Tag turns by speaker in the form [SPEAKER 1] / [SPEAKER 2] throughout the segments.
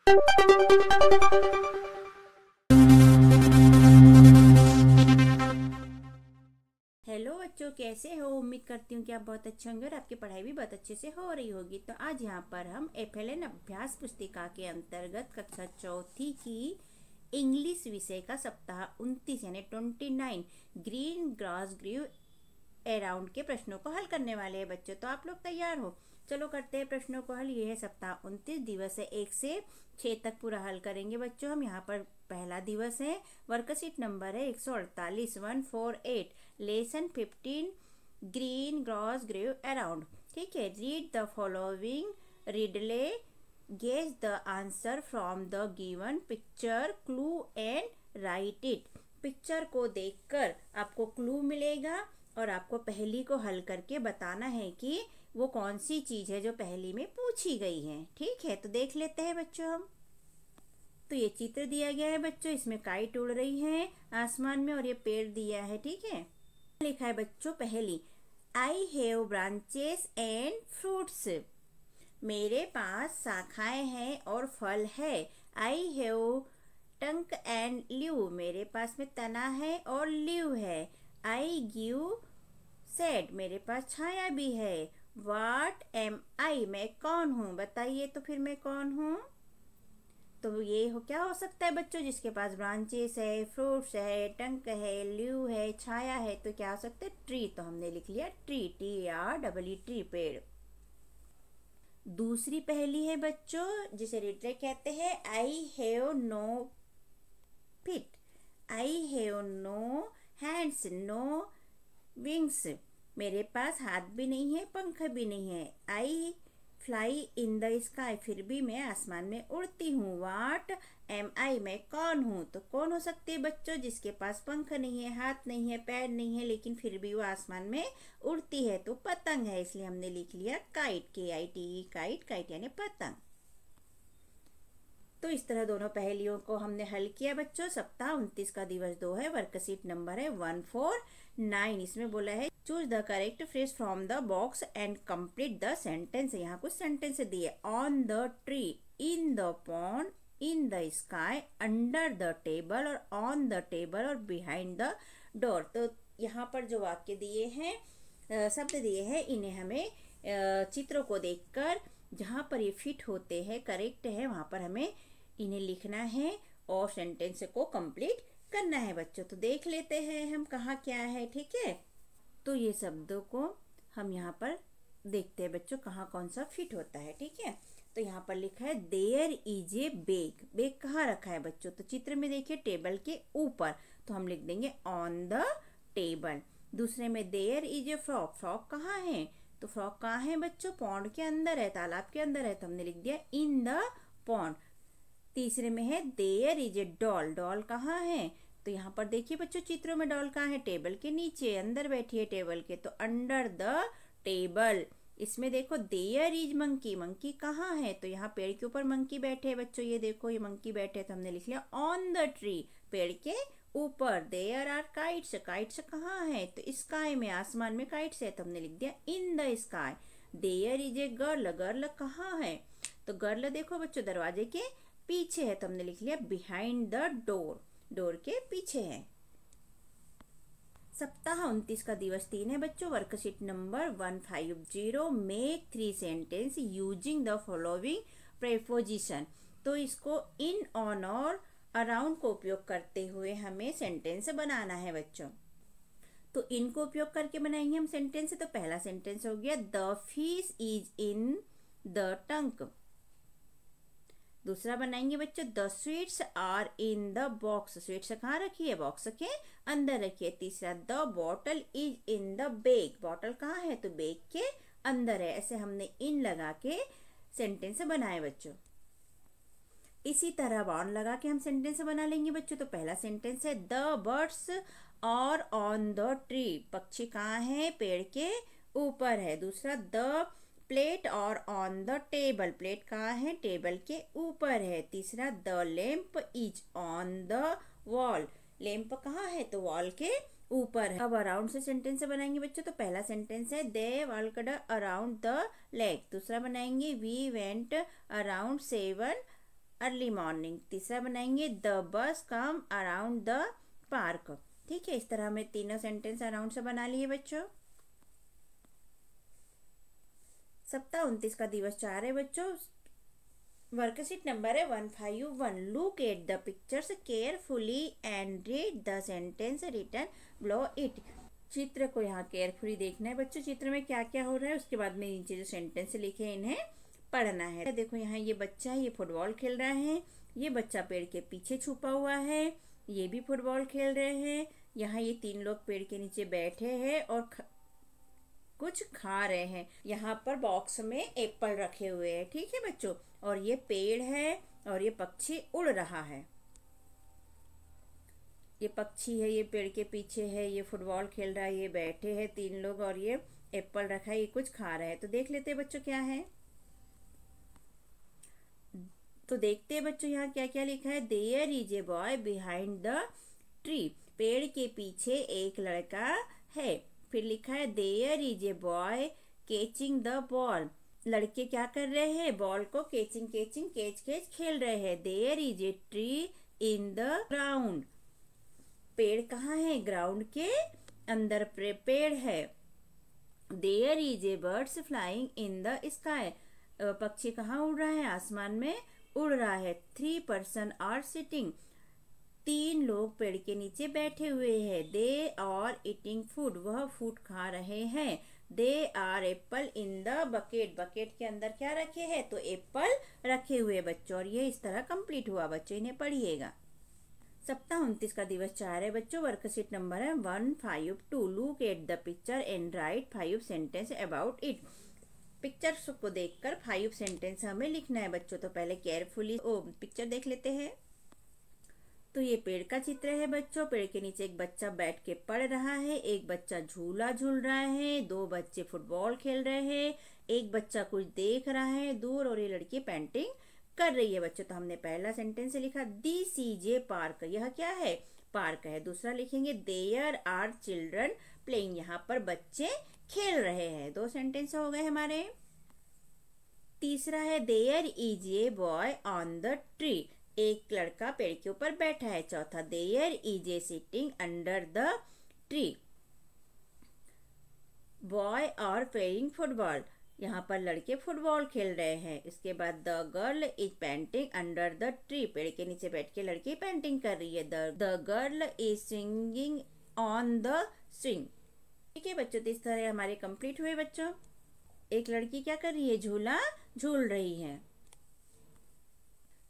[SPEAKER 1] Hello बच्चों, कैसे हो? उम्मीद करती हूँ कि आप बहुत अच्छे होंगे और आपकी पढ़ाई भी बहुत अच्छे से हो रही होगी। तो आज यहाँ पर हम FLN अभ्यास पुस्तिका के अंतर्गत कक्षा चौथी की इंग्लिश विषय का सप्ताह 29 यानी 29 ग्रीन ग्रास ग्रीव अराउंड के प्रश्नों को हल करने वाले हैं बच्चों। तो आप लोग तैयार हो? चलो करते हैं प्रश्नों को हल। ये है सप्ताह 29 दिवस है 1 से 6 तक पूरा हल करेंगे बच्चों हम। यहाँ पर पहला दिवस है, वर्कशीट नंबर है 148 148, lesson 15 green grass grew around. ठीक है, read the following riddle, guess the answer from the given picture, clue and write it. Picture को देखकर आपको क्लू मिलेगा और आपको पहेली को हल करके बताना है कि वो कौन सी चीज है जो पहेली में पूछी गई है। ठीक है, तो देख लेते हैं बच्चों हम। तो ये चित्र दिया गया है बच्चों, इसमें काइट उड़ रही है आसमान में और ये पेड़ दिया है। ठीक है, लिखा है बच्चों पहेली, I have branches and fruits. मेरे पास शाखाएं हैं और फल है। आई हैव टंक एंड लीव। मेरे पास में तना है और लीव है। I give said. मेरे पास छाया भी है। वाट एम आई। मैं कौन हूँ? बताइए तो फिर मैं कौन हूँ? तो ये क्या हो सकता है बच्चों? जिसके पास ब्रांचेस है, फ्रूट्स है, टंक है, लीव है, छाया है, तो क्या हो सकता है? ट्री। तो हमने लिख लिया ट्री, TREE, ट्री, पेड़। दूसरी पहेली है बच्चों जिसे रिडले कहते हैं, I have no feet. I have no hands, no wings. मेरे पास हाथ भी नहीं है, पंख भी नहीं है। आई फ्लाई इन द स्काई। फिर भी मैं आसमान में उड़ती हूँ। वाट एम आई। मैं कौन हूँ? तो कौन हो सकती है बच्चों जिसके पास पंख नहीं है, हाथ नहीं है, पैर नहीं है, लेकिन फिर भी वो आसमान में उड़ती है? तो पतंग है, इसलिए हमने लिख लिया काइट, KITE, काइट। काइट यानी पतंग। तो इस तरह दोनों पहेलियों को हमने हल किया बच्चों। सप्ताह 29 का दिवस 2 है, वर्कशीट नंबर है 149। इसमें बोला है choose the correct phrase from the box and complete the sentence. यहाँ कुछ सेंटेंस दिए, on the tree, in the pond, in the sky, under the table और ऑन द टेबल और बिहाइंड द डोर। तो यहाँ पर जो वाक्य दिए हैं, शब्द दिए हैं, इन्हें हमें चित्रों को देखकर जहाँ पर ये फिट होते हैं, करेक्ट है, वहाँ पर हमें इन्हें लिखना है और सेंटेंस को कंप्लीट करना है बच्चों। तो देख लेते हैं हम कहाँ क्या है। ठीक है, तो ये शब्दों को हम यहाँ पर देखते हैं बच्चों कहाँ कौन सा फिट होता है। ठीक है, तो यहाँ पर लिखा है there is a bag. Bag कहाँ रखा है बच्चों? तो चित्र में देखिए टेबल के ऊपर, तो हम लिख देंगे ऑन द टेबल। दूसरे में there is a frock. Frock कहाँ है? तो फ्रॉक कहाँ है बच्चों? पॉन्ड के अंदर है, तालाब के अंदर है, तो हमने लिख दिया इन द पॉन्ड। तीसरे में है there is a doll. Doll कहाँ है? तो यहाँ पर देखिए बच्चों चित्रों में डॉल कहाँ है? टेबल के नीचे, अंदर बैठी है टेबल के, तो अंडर द टेबल। इसमें देखो देयर इज मंकी। मंकी कहाँ है? तो यहाँ पेड़ के ऊपर मंकी बैठे हैं बच्चों, ये देखो ये मंकी बैठे, तो हमने लिख लिया ऑन द ट्री, पेड़ के ऊपर। There are kites. काइट्स कहाँ है? तो स्काई में, आसमान में काइट्स है, तो हमने लिख दिया in the sky. There is a girl. Girl कहाँ है? तो गर्ल देखो बच्चों दरवाजे के पीछे है, तो हमने लिख लिया बिहाइंड द डोर। डोर के पीछे है। सप्ताह 29 का दिवस 3 है बच्चों, worksheet number 150। Make 3 sentence using the following preposition. तो इसको इन, ऑन और अराउंड को उपयोग करते हुए हमें सेंटेंस बनाना है बच्चों। तो इनको उपयोग करके बनाएंगे हम सेंटेंस। तो पहला सेंटेंस हो गया the fish is in the tank. दूसरा बनाएंगे बच्चों the sweets are in the box. Sweets कहाँ रखी है? बॉक्स के अंदर रखी है। तीसरा the bottle is in the bag. Bottle कहाँ है? तो बैग के अंदर है। ऐसे हमने इन लगा के सेंटेंस बनाए बच्चों। इसी तरह बाउंड लगा के हम सेंटेंस बना लेंगे बच्चों। तो पहला सेंटेंस है the birds are on the tree. पक्षी कहाँ है? पेड़ के ऊपर है। दूसरा the plate are on the table. Plate कहाँ है? टेबल के ऊपर है। तीसरा the lamp is on the wall. Lamp कहाँ है? तो वॉल के ऊपर है। अब अराउंड से सेंटेंस बनाएंगे बच्चों। तो पहला सेंटेंस है they walked around the lake. दूसरा बनाएंगे we went around 7 early morning. तीसरा बनाएंगे the bus come around the park. ठीक है, इस तरह हमें तीनों सेंटेंस अराउंड से बना लिए बच्चों। सप्ताह 29 का दिवस 4 है बच्चों। वर्कशीट नंबर है 151। Look at the pictures carefully and read the sentence written below it. चित्र को यहाँ केयरफुली देखना है बच्चों, चित्र में क्या क्या हो रहा है, उसके बाद में नीचे जो सेंटेंस लिखे हैं इन्हें पढ़ना है। देखो यहाँ ये बच्चा है, ये फुटबॉल खेल रहा है। ये बच्चा पेड़ के पीछे छुपा हुआ है, ये भी फुटबॉल खेल रहे हैं। यहाँ ये 3 लोग पेड़ के नीचे बैठे हैं और कुछ खा रहे हैं। यहाँ पर बॉक्स में एप्पल रखे हुए हैं। ठीक है बच्चों, और ये पेड़ है और ये पक्षी उड़ रहा है। ये पक्षी है, ये पेड़ के पीछे है, ये फुटबॉल खेल रहा है, ये बैठे हैं 3 लोग और ये एप्पल रखा है, ये कुछ खा रहे हैं। तो देख लेते हैं बच्चों क्या है। तो देखते हैं बच्चों यहाँ क्या क्या लिखा है। There is a boy behind the tree. पेड़ के पीछे एक लड़का है। फिर लिखा है there is a boy catching the ball. लड़के क्या कर रहे हैं, बॉल को कैचिंग कैच खेल रहे हैं। There is a tree in the ground. पेड़ कहाँ है, ग्राउंड के अंदर पेड़ है। There is a birds flying in the sky. पक्षी कहाँ उड़ रहा है, आसमान में उड़ रहा है। 3 पर्सन आर सिटिंग। 3 लोग पेड़ के नीचे बैठे हुए हैं। They are eating food. वह फूड खा रहे हैं। They are apple in the bucket. Bucket के अंदर क्या रखे हैं, तो एप्पल रखे हुए बच्चों। और ये इस तरह कंप्लीट हुआ बच्चों, इन्हें पढ़िएगा। सप्ताह 29 का दिवस 4 है बच्चों। वर्कशीट नंबर है 152। Look at the picture and right 5 sentence about it. Pictures को देखकर 5 सेंटेंस हमें लिखना है बच्चों। तो पहले केयरफुली पिक्चर देख लेते हैं। तो ये पेड़ का चित्र है बच्चों। पेड़ के नीचे एक बच्चा बैठ के पढ़ रहा है, एक बच्चा झूला झूल रहा है, 2 बच्चे फुटबॉल खेल रहे हैं, एक बच्चा कुछ देख रहा है दूर और ये लड़की पेंटिंग कर रही है बच्चों। तो हमने पहला सेंटेंस लिखा दी सीजे पार्क। यह क्या है, पार्क है। दूसरा लिखेंगे देयर आर चिल्ड्रन प्लेइंग। यहाँ पर बच्चे खेल रहे हैं। 2 सेंटेंस हो गए हमारे। तीसरा है there is a boy on the tree. एक लड़का पेड़ के ऊपर बैठा है। चौथा there is a sitting under the tree. Boy are playing football. यहाँ पर लड़के फुटबॉल खेल रहे हैं। इसके बाद the girl is painting under the tree. पेड़ के नीचे बैठ के लड़की पेंटिंग कर रही है। The girl is singing on the swing. ठीक है बच्चों, तो इस तरह हमारे कंप्लीट हुए बच्चों। एक लड़की क्या कर रही है, झूला झूल रही है।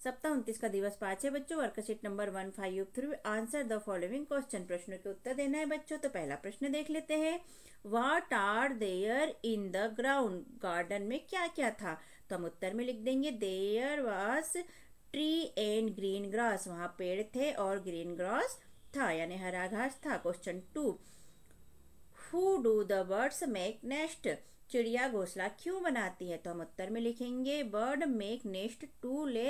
[SPEAKER 1] सप्ताह 29 का दिवस 5 है बच्चों। Worksheet number 153। Answer the following question. प्रश्नों के उत्तर देना है बच्चों। तो पहला प्रश्न देख लेते हैं। What are there in the ground. Garden में क्या क्या था। तो हम उत्तर में लिख देंगे there was tree and green grass. वहां पेड़ थे और ग्रीन ग्रास था, यानी हरा घास था। Question 2। Who do the birds make nest. चिड़िया घोंसला क्यों बनाती है। तो हम उत्तर में लिखेंगे bird make nest to lay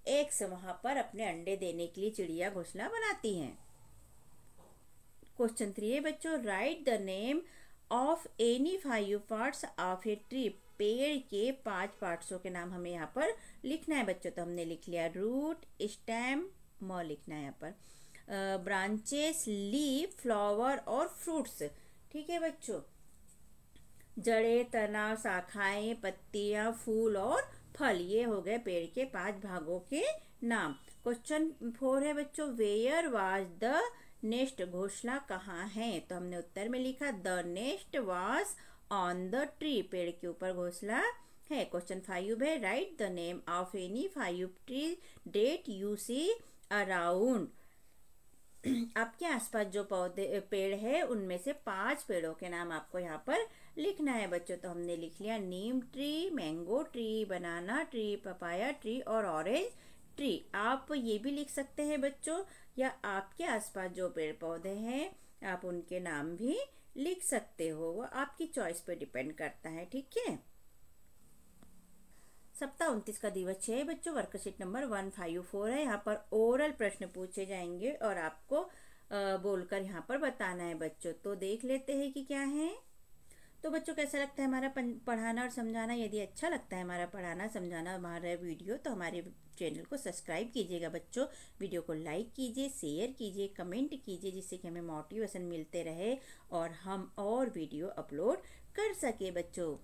[SPEAKER 1] eggs. वहां पर अपने अंडे देने के लिए चिड़िया घोंसला बनाती हैं। क्वेश्चन 3 है बच्चों। Right the name of any 5 parts of a tree. पेड़ के 5 पार्ट्सों के नाम हमें यहाँ पर लिखना है बच्चों। तो हमने लिख लिया रूट, स्टेम, म लिखना है यहाँ पर, ब्रांचेस, लीफ, फ्लावर और फ्रूट्स। ठीक है बच्चों, जड़ें, तना, शाखाएं, पत्तियां, फूल और फल, ये हो गए पेड़ के 5 भागों के नाम। क्वेश्चन 4 है बच्चों। Where was the nest. घोंसला कहाँ है। तो हमने उत्तर में लिखा the nest was on the tree. पेड़ के ऊपर घोंसला है। क्वेश्चन 5 है। Write the name of any 5 tree that you see around. आपके आसपास जो पौधे पेड़ है उनमें से 5 पेड़ों के नाम आपको यहाँ पर लिखना है बच्चों। तो हमने लिख लिया neem tree, mango tree, banana tree, papaya tree और ऑरेंज ट्री। आप ये भी लिख सकते हैं बच्चों, या आपके आसपास जो पेड़ पौधे हैं आप उनके नाम भी लिख सकते हो, वो आपकी चॉइस पे डिपेंड करता है। ठीक है। सप्ताह 29 का दिवस 6 है बच्चों। वर्कशीट नंबर 154 है। यहाँ पर ओरल प्रश्न पूछे जाएंगे और आपको बोलकर यहाँ पर बताना है बच्चों। तो देख लेते हैं कि क्या है। तो बच्चों कैसा लगता है हमारा पढ़ाना और समझाना। यदि अच्छा लगता है हमारा पढ़ाना समझाना हमारा वीडियो, तो हमारे चैनल को सब्सक्राइब कीजिएगा बच्चों। वीडियो को लाइक कीजिए, शेयर कीजिए, कमेंट कीजिए, जिससे कि हमें मोटिवेशन मिलते रहे और हम और वीडियो अपलोड कर सके बच्चों।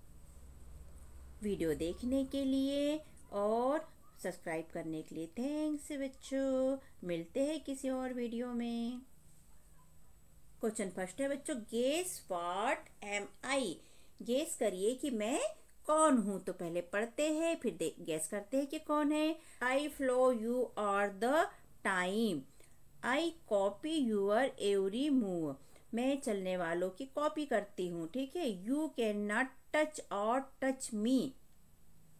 [SPEAKER 1] वीडियो देखने के लिए और सब्सक्राइब करने के लिए थैंक्स बच्चों। मिलते हैं किसी और वीडियो में। क्वेश्चन फर्स्ट है बच्चों, guess what am I. Guess करिए कि मैं कौन हूं। तो पहले पढ़ते हैं फिर गेस करते हैं कि कौन है। I follow you all the time. I copy your every move. मैं चलने वालों की कॉपी करती हूँ, ठीक है। You can not touch or touch me.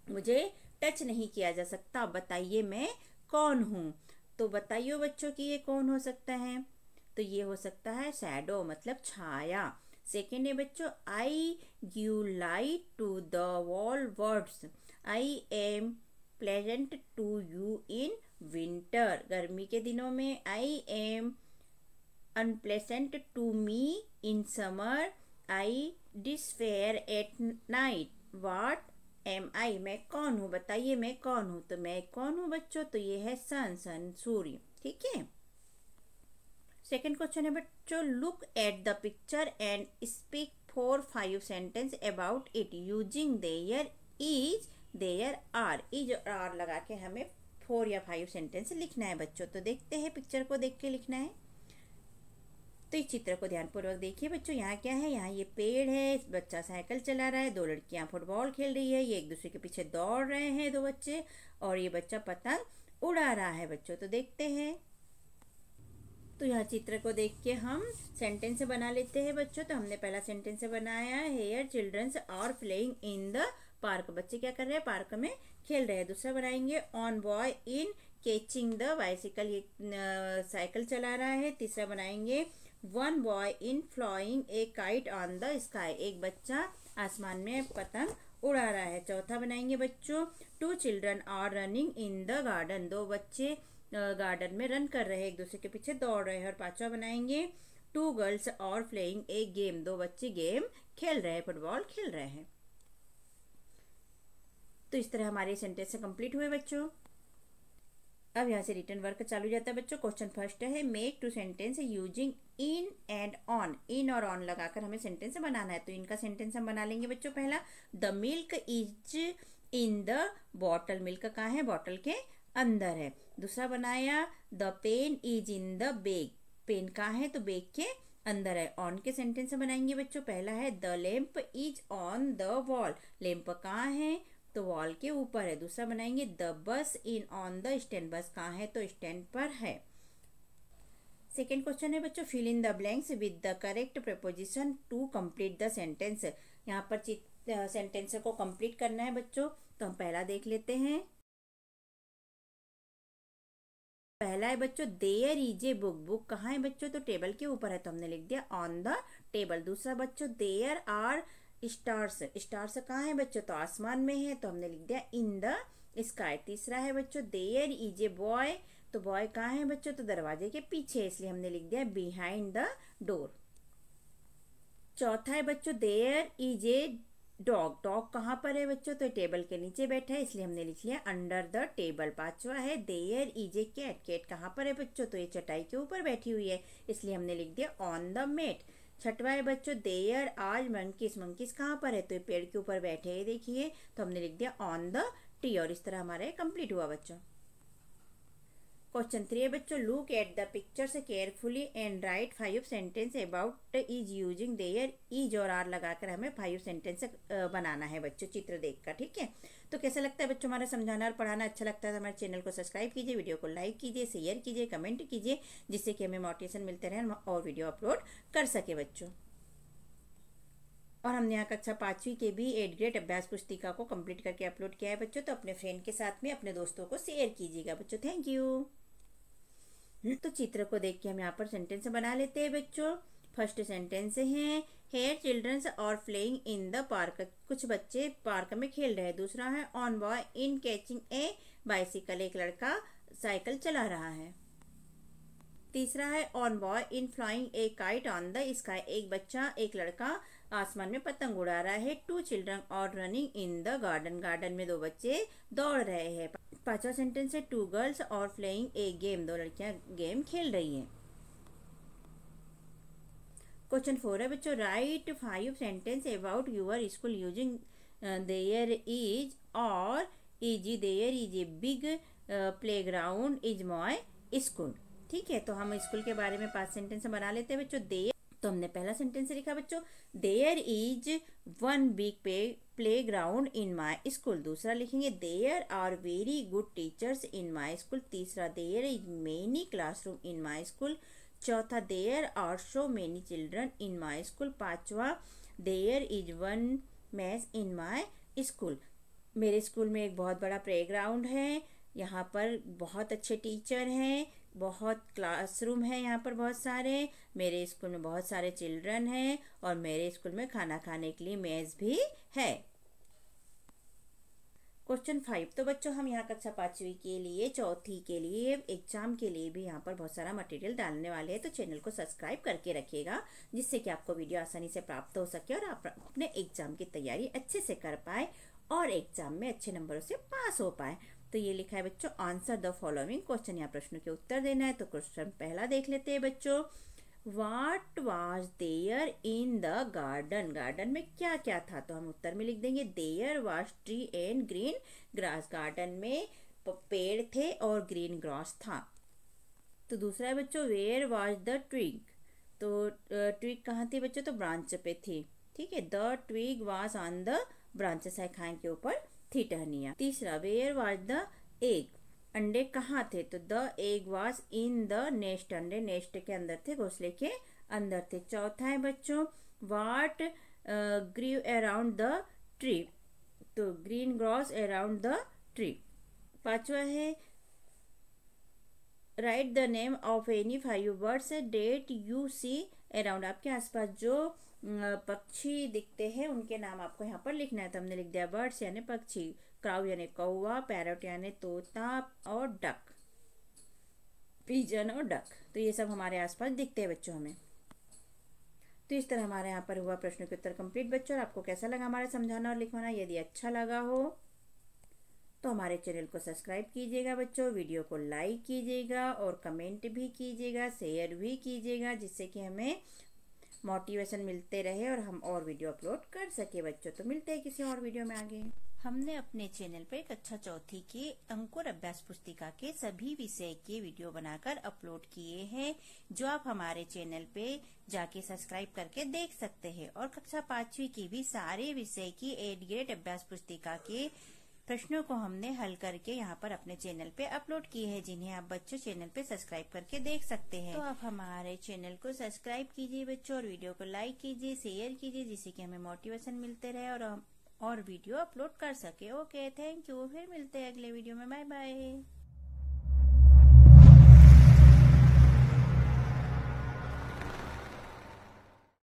[SPEAKER 1] मुझे टच नहीं किया जा सकता। बताइए मैं कौन हूँ। तो बताइए बच्चों कि ये कौन हो सकता है। तो ये हो सकता है शैडो, मतलब छाया। सेकेंड है बच्चों, I give light to the whole worlds. I am pleasant to you in winter. गर्मी के दिनों में I am unpleasant to me in summer. I despair at night. What am I. मैं कौन हूँ, बताइए मैं कौन हूँ। तो मैं कौन हूँ बच्चों, तो ये है सन, सूर्य, ठीक है। सेकेंड क्वेश्चन है बच्चों, look at the picture and speak 4-5 sentence about it using there, is, there, are. Is और आर लगा के हमें 4 या 5 सेंटेंस लिखना है बच्चों। तो देखते हैं, पिक्चर को देख के लिखना है। तो इस चित्र को ध्यानपूर्वक देखिए बच्चों। यहाँ क्या है, यहाँ ये पेड़ है, बच्चा साइकिल चला रहा है, 2 लड़कियां फुटबॉल खेल रही है, ये एक दूसरे के पीछे दौड़ रहे हैं 2 बच्चे, और ये बच्चा पतंग उड़ा रहा है बच्चों। तो देखते हैं। तो यहाँ चित्र को देख के हम सेंटेंस बना लेते हैं बच्चों। तो हमने पहला सेंटेंस बनाया, here childrens are playing in the park. बच्चे क्या कर रहे हैं, पार्क में खेल रहे हैं। दूसरा बनाएंगे, on boy in catching the bicycle. ये साइकिल चला रहा है। तीसरा बनाएंगे, one boy in flying a kite on the sky. एक बच्चा आसमान में पतंग उड़ा रहा है। चौथा बनाएंगे बच्चों, 2 children are running in the garden. 2 बच्चे गार्डन में रन कर रहे हैं, एक दूसरे के पीछे दौड़ रहे हैं। और पांचवा बनाएंगे, 2 girls are playing a game. 2 बच्चे गेम खेल रहे हैं, फुटबॉल खेल रहे हैं। तो इस तरह हमारे सेंटेंस कंप्लीट हुए बच्चों। अब यहाँ से रिटर्न वर्क चालू हो जाता है बच्चों। क्वेश्चन फर्स्ट है, make 2 sentence using in and on. In और ऑन लगाकर हमें सेंटेंस बनाना है। तो इनका सेंटेंस हम बना लेंगे बच्चों। पहला, the milk is in the bottle. Milk कहाँ है, बॉटल के अंदर है। दूसरा बनाया, the pen is in the bag. Pen कहाँ है, तो बैग के अंदर है। ऑन के सेंटेंस बनाएंगे बच्चों। पहला है, the lamp is on the wall. Lamp कहाँ है, तो वॉल के ऊपर है। दूसरा बनाएंगे, the bus in on the stand. बस कहाँ है, तो स्टैंड पर है। सेकेंड क्वेश्चन है बच्चों, fill in the blanks with the correct preposition to complete the sentence. यहाँ पर सेंटेंस को कंप्लीट करना है बच्चों। तो हम पहला देख लेते हैं। पहला है बच्चों, there is a book. Book कहाँ है बच्चों, तो टेबल के ऊपर है, तो हमने लिख दिया ऑन द टेबल। दूसरा बच्चों, देयर आर स्टार्स। स्टार्स कहाँ है बच्चों, तो आसमान में है, तो हमने लिख दिया इन द स्काई। तीसरा है बच्चों, देयर इज ए बॉय। तो बॉय कहाँ है बच्चों, तो दरवाजे के पीछे, इसलिए हमने लिख दिया बिहाइंड द डोर। चौथा है बच्चों, there is a dog. Dog कहाँ पर है बच्चों, तो टेबल के नीचे बैठा है, इसलिए हमने लिख लिया अंडर द टेबल। पांचवा है, there is a cat. Cat कहाँ पर है बच्चों, तो ये चटाई के ऊपर बैठी हुई है, इसलिए हमने लिख दिया ऑन द मेट। छठवा है बच्चों, देयर आर मंकीज। मंकीज कहाँ पर है, तो ये पेड़ के ऊपर बैठे हैं, देखिए, तो हमने लिख दिया ऑन द ट्री। और इस तरह हमारा कंप्लीट हुआ बच्चों। क्वेश्चन 3 है बच्चों, look at the pictures carefully and right 5 sentence about is using there. Is और आर लगाकर हमें 5 सेंटेंस बनाना है बच्चों, चित्र देखकर, ठीक है। तो कैसा लगता है बच्चों हमारा समझाना और पढ़ाना, अच्छा लगता है तो हमारे चैनल को सब्सक्राइब कीजिए, वीडियो को लाइक कीजिए, शेयर कीजिए, कमेंट कीजिए, जिससे कि हमें मोटिवेशन मिलते रहे और वीडियो अपलोड कर सके बच्चों। और हमने यहाँ कक्षा 5वीं के भी 8th ग्रेड अभ्यास पुस्तिका को कंप्लीट करके अपलोड किया है बच्चों। तो अपने फ्रेंड के साथ में अपने दोस्तों को शेयर कीजिएगा बच्चों। Thank you. तो चित्र को देख के हम यहाँ पर सेंटेंस बना लेते हैं बच्चों। फर्स्ट सेंटेंस है, here childrens are playing in the park. कुछ बच्चे पार्क में खेल रहे हैं। दूसरा है, on boy in catching a bicycle. एक लड़का साइकिल चला रहा है। तीसरा है, on boy in flying a kite on the sky. एक बच्चा, एक लड़का आसमान में पतंग उड़ा रहा है। 2 children are running in the garden. Garden में 2 बच्चे दौड़ रहे हैं। पांचवा सेंटेंस है two girls are playing a game, दो लड़कियां गेम खेल रही हैं। क्वेश्चन 4 है बच्चों, write 5 sentence about your school using there is और is there is a big playground is my school. ठीक है, तो हम स्कूल के बारे में 5 सेंटेंस बना लेते हैं बच्चों। देयर, तो हमने पहला सेंटेंस लिखा बच्चों, there is one big play ground in my school. दूसरा लिखेंगे, there are very good teachers in my school. तीसरा, there is many classroom in my school. चौथा, there are so many children in my school. पांचवा, there is one match in my school. मेरे school में एक बहुत बड़ा playground है, यहाँ पर बहुत अच्छे टीचर हैं, बहुत क्लासरूम है यहाँ पर बहुत सारे, मेरे स्कूल में बहुत सारे चिल्ड्रन हैं और मेरे स्कूल में खाना खाने के लिए मेज भी है। क्वेश्चन 5, तो बच्चों हम यहाँ कक्षा 5वीं के लिए, चौथी के लिए, एग्जाम के लिए भी यहाँ पर बहुत सारा मटेरियल डालने वाले हैं, तो चैनल को सब्सक्राइब करके रखिएगा जिससे कि आपको वीडियो आसानी से प्राप्त हो सके और आप अपने एग्जाम की तैयारी अच्छे से कर पाए और एग्जाम में अच्छे नंबरों से पास हो पाए। तो ये लिखा है बच्चों, आंसर द फॉलोइंग क्वेश्चन, यहाँ प्रश्नों के उत्तर देना है। तो क्वेश्चन पहला देख लेते हैं बच्चों, what was there in the garden. Garden में क्या क्या था, तो हम उत्तर में लिख देंगे, there was tree and green grass. Garden में पेड़ थे और ग्रीन ग्रास था। तो दूसरा है बच्चों, वेयर वाज द ट्विग। तो ट्विग कहाँ थी बच्चों, तो ब्रांच पे थी। ठीक है, the twig was on the branches, शाखाएं के ऊपर थी टहनियाँ। तीसरा, वेयर वाज द एग। अंडे कहाँ थे, तो the egg was in the nest. अंडे नेस्ट के अंदर थे, घोंसले के अंदर थे। चौथा है बच्चों, what green around the tree. तो green grass around the tree. पांचवा है, write the name of any 5 birds that you see around. आपके आसपास जो पक्षी दिखते हैं उनके नाम आपको यहाँ पर लिखना है। तो हमने लिख दिया, बर्ड्स यानी पक्षी, क्राउ यानी कौवा, पैरट यानी तोता और डक, पिजन और डक। तो ये सब हमारे आसपास दिखते हैं बच्चों हमें। तो इस तरह हमारे यहाँ पर हुआ प्रश्नों के उत्तर कंप्लीट बच्चों। और आपको कैसा लगा हमारा समझाना और लिखवाना? यदि अच्छा लगा हो तो हमारे चैनल को सब्सक्राइब कीजिएगा बच्चों, वीडियो को लाइक कीजिएगा और कमेंट भी कीजिएगा, शेयर भी कीजिएगा, जिससे कि हमें मोटिवेशन मिलते रहे और हम और वीडियो अपलोड कर सके बच्चों। तो मिलते हैं किसी और वीडियो में आगे। हमने अपने चैनल पे कक्षा चौथी के अंकुर अभ्यास पुस्तिका के सभी विषय के वीडियो बनाकर अपलोड किए हैं, जो आप हमारे चैनल पे जाके सब्सक्राइब करके देख सकते हैं। और कक्षा 5वीं की भी सारे विषय की 8th ग्रेड अभ्यास पुस्तिका के प्रश्नों को हमने हल करके यहाँ पर अपने चैनल पे अपलोड किए हैं, जिन्हें आप बच्चों चैनल पे सब्सक्राइब करके देख सकते हैं। तो आप हमारे चैनल को सब्सक्राइब कीजिए बच्चों और वीडियो को लाइक कीजिए, शेयर कीजिए, जिससे कि हमें मोटिवेशन मिलते रहे और हम और वीडियो अपलोड कर सके। Okay, thank you. फिर मिलते हैं अगले वीडियो में। Bye bye.